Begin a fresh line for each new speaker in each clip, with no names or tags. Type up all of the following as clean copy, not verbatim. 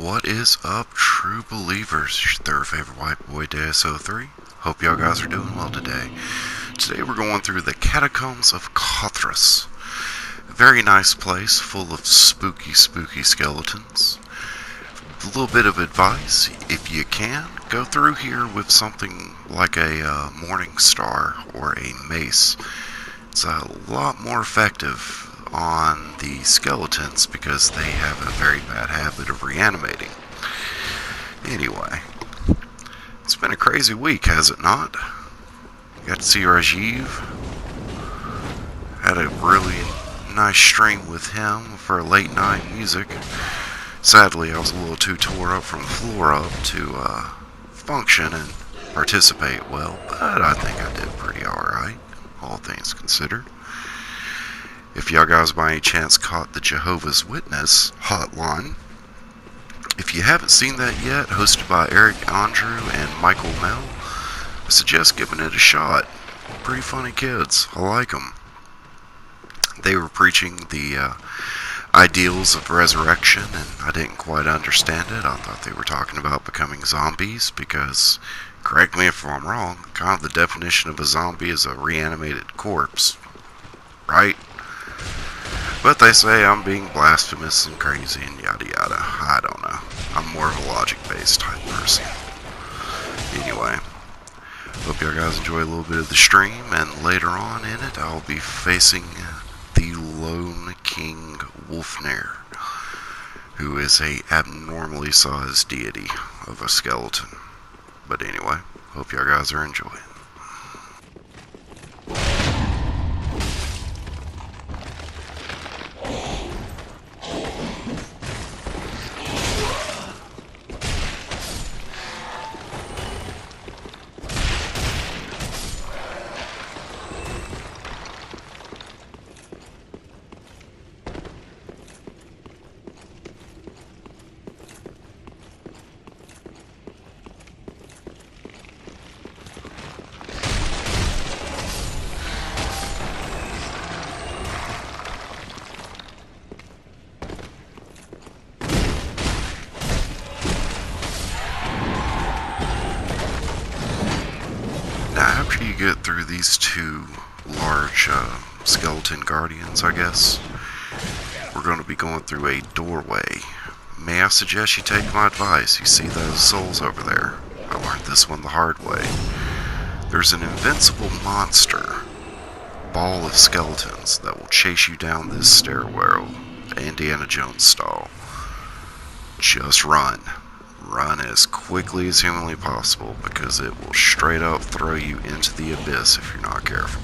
What is up, true believers? It's your third favorite white boy, DSO3. Hope y'all guys are doing well today. Today we're going through the Catacombs of Carthus. A very nice place full of spooky skeletons. A little bit of advice: if you can, go through here with something like a morning star or a mace. It's a lot more effective on the skeletons because they have a very bad habit of reanimating. Anyway, it's been a crazy week, has it not? Got to see Rajiv. Had a really nice stream with him for late night music. Sadly, I was a little too tore up from the floor up to function and participate well, but I think I did pretty alright, all things considered. If y'all guys by any chance caught the Jehovah's Witness hotline, if you haven't seen that yet, hosted by Eric Andrew and Michael Mell, I suggest giving it a shot. Pretty funny kids. I like them. They were preaching the ideals of resurrection, and I didn't quite understand it. I thought they were talking about becoming zombies because, correct me if I'm wrong, kind of the definition of a zombie is a reanimated corpse, right? But they say I'm being blasphemous and crazy and yada yada. I don't know. I'm more of a logic-based type person. Anyway, hope y'all guys enjoy a little bit of the stream, and later on in it I'll be facing the Lone King Wolfnare, who is a abnormally sized deity of a skeleton. But anyway, hope y'all guys are enjoying. Now, after you get through these two large skeleton guardians, I guess, we're going to be going through a doorway. May I suggest you take my advice? You see those souls over there? I learned this one the hard way. There's an invincible monster, ball of skeletons, that will chase you down this stairwell, Indiana Jones style. Just run. Run as quickly as humanly possible, because it will straight up throw you into the abyss if you're not careful.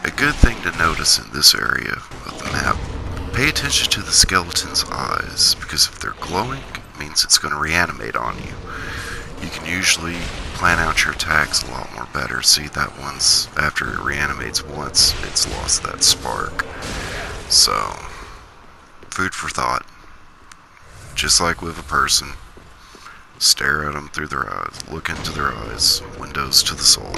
A good thing to notice in this area of the map: pay attention to the skeleton's eyes, because if they're glowing, it means it's going to reanimate on you. You can usually plan out your attacks a lot more better. See that once, after it reanimates once, it's lost that spark. So, food for thought. Just like with a person, stare at them through their eyes, look into their eyes, windows to the soul.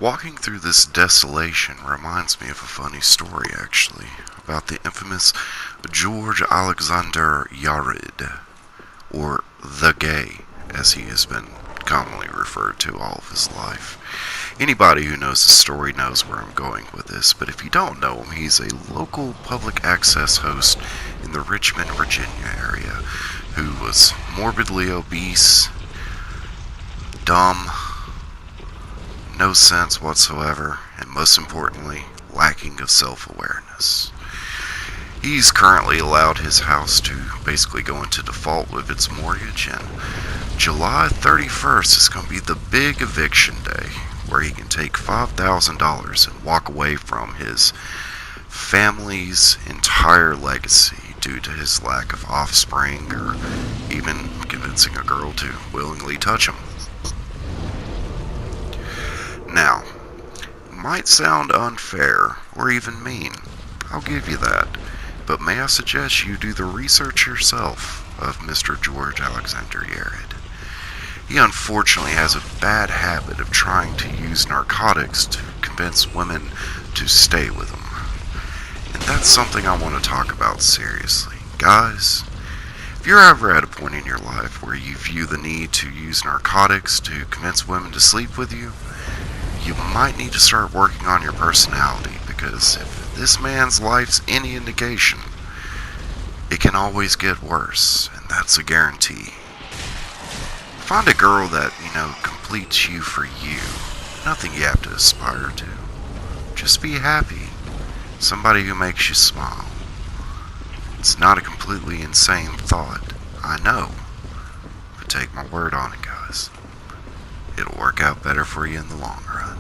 Walking through this desolation reminds me of a funny story, actually, about the infamous George Alexander Yared, or the Gay, as he has been commonly referred to all of his life. Anybody who knows the story knows where I'm going with this, but if you don't know him, he's a local public access host in the Richmond, Virginia area who was morbidly obese, dumb, no sense whatsoever, and most importantly, lacking of self-awareness. He's currently allowed his house to basically go into default with its mortgage, and July 31st is going to be the big eviction day where he can take $5,000 and walk away from his family's entire legacy due to his lack of offspring or even convincing a girl to willingly touch him. Now, it might sound unfair or even mean, I'll give you that, but may I suggest you do the research yourself of Mr. George Alexander Yared. He unfortunately has a bad habit of trying to use narcotics to convince women to stay with him. And that's something I want to talk about seriously. Guys, if you're ever at a point in your life where you view the need to use narcotics to convince women to sleep with you, you might need to start working on your personality, because if this man's life's any indication, it can always get worse, and that's a guarantee. Find a girl that, completes you for you. Nothing you have to aspire to. Just be happy. Somebody who makes you smile. It's not a completely insane thought, I know. But take my word on it, guys. It'll work out better for you in the long run.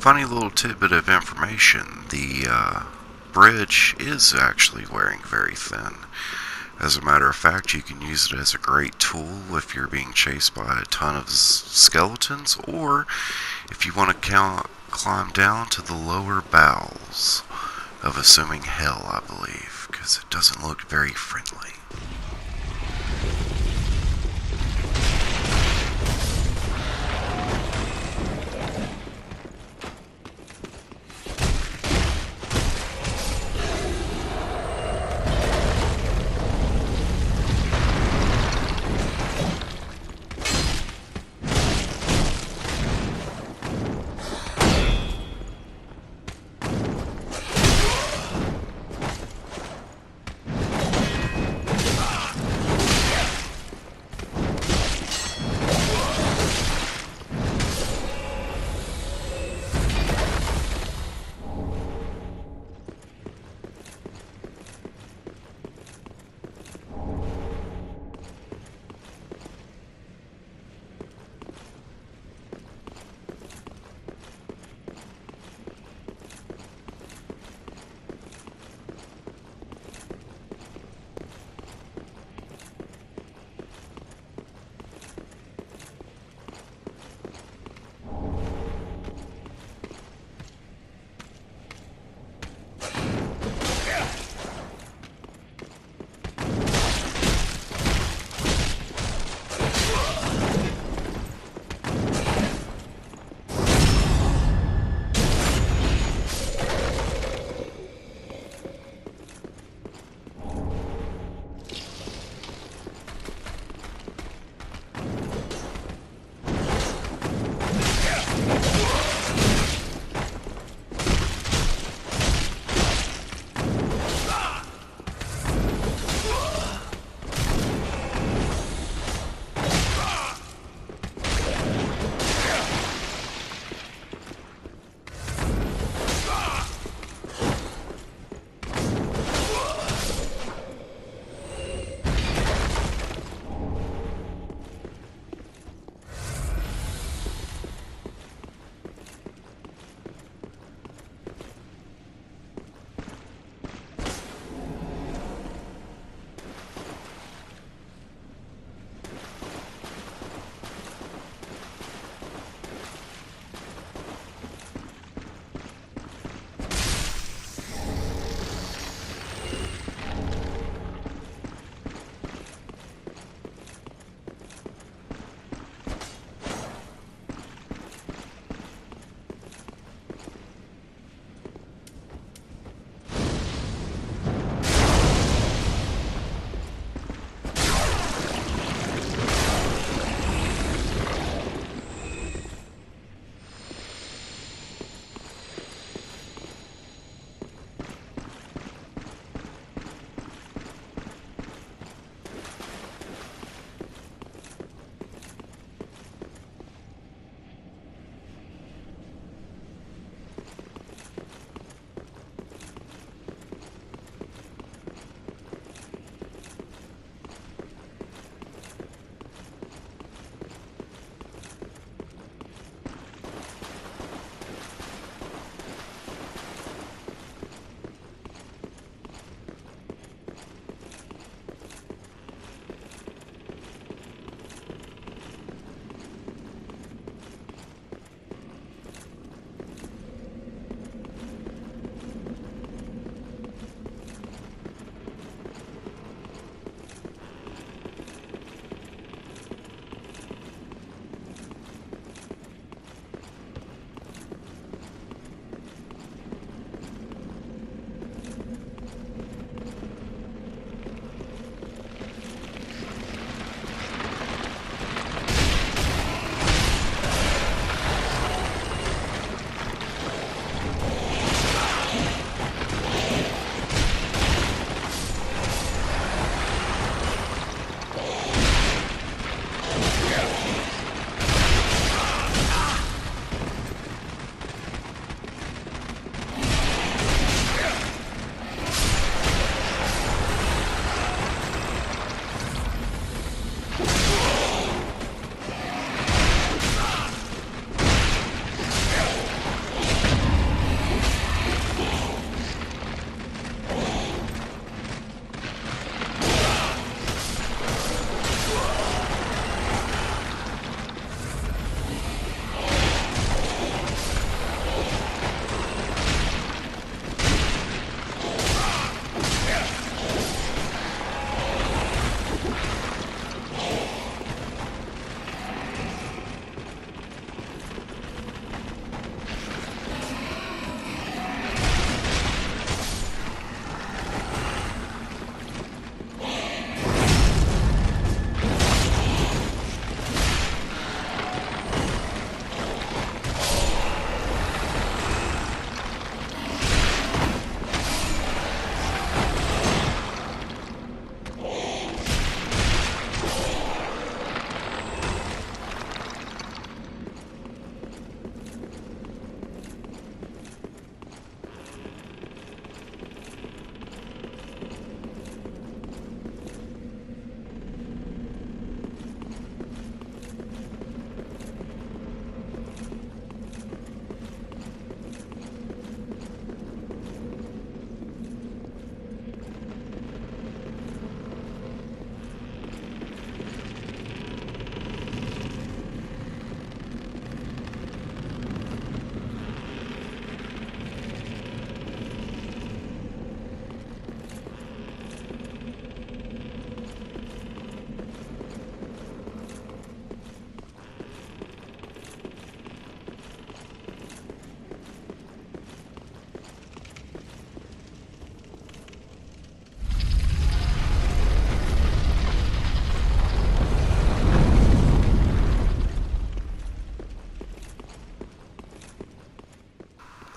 Funny little tidbit of information, the bridge is actually wearing very thin. As a matter of fact, you can use it as a great tool if you're being chased by a ton of skeletons, or if you want to climb down to the lower bowels of assuming hell, I believe, because it doesn't look very friendly.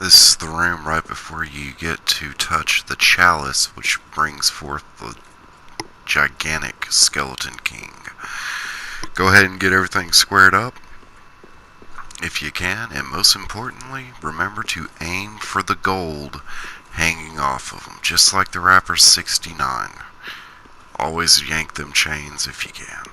This is the room right before you get to touch the chalice, which brings forth the gigantic Skeleton King. Go ahead and get everything squared up if you can, and most importantly, remember to aim for the gold hanging off of them, just like the Rapper 69. Always yank them chains if you can.